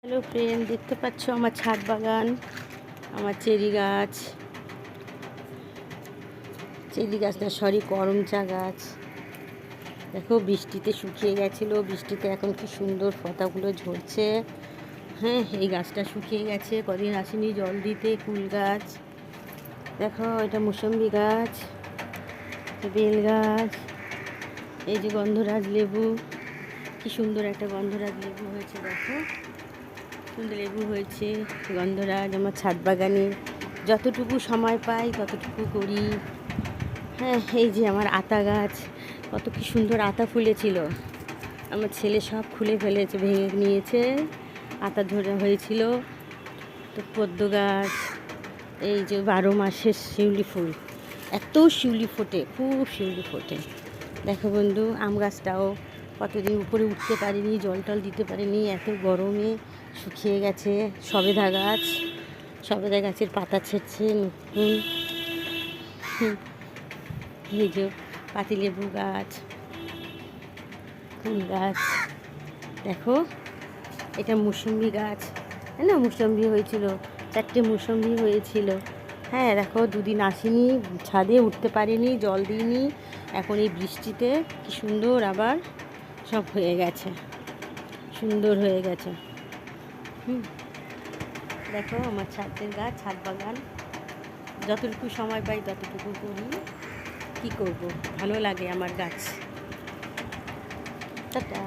Hello friend, দেখতে পাচ্ছ আমার ছাদ বাগান, আমার চেরি গাছ, না সরি করমচা গাছ। দেখো বৃষ্টিতে শুকিয়ে গেছিলো, বৃষ্টিতে এখন কি সুন্দর পাতাগুলো ঝরছে। হ্যাঁ, এই গাছটা শুকিয়ে গেছে, কদিন আসেনি জল দিতে। ফুল গাছ দেখো, এটা মুসম্বি গাছ, বেল গাছ, এই যে গন্ধরাজ লেবু, কি সুন্দর একটা গন্ধরাজ লেবু হয়েছে। দেখো সুন্দর লেবু হয়েছে, গন্ধরাজ। আমার ছাদ বাগানে যতটুকু সময় পাই ততটুকু করি। হ্যাঁ, এই যে আমার আতা গাছ, কত কি সুন্দর আতা ফুলেছিল। আমার ছেলে সব খুলে ফেলেছে, ভেঙে নিয়েছে। আতা ধরে হয়েছিল। তো পদ্ম গাছ, এই যে 12 মাসের শিউলি ফুল, এত শিউলি ফোটে, খুব শিউলি ফোটে। দেখো বন্ধু, আম গাছটাও কতদিন উপরে উঠতে পারিনি, জল টল দিতে পারিনি, এত গরমে শুকিয়ে গেছে। সবেদা গাছের পাতা ছেড়ছে নতুন। এই যে পাতিলেবু গাছ, ফুল গাছ। দেখো এটা মুসম্বি গাছ, হ্যাঁ না, মুসম্বি হয়েছিল, 4টে মুসম্বি হয়েছিল। হ্যাঁ দেখো, দুদিন আসিনি, ছাদে উঠতে পারিনি, জল দিইনি। এখন এই বৃষ্টিতে কি সুন্দর আবার সব হয়ে গেছে, সুন্দর হয়ে গেছে। দেখো আমার ছাদের গাছ, ছাদ বাগান, যতটুকু সময় পাই ততটুকু করি। কী করব, ভালো লাগে আমার গাছ। টাটা।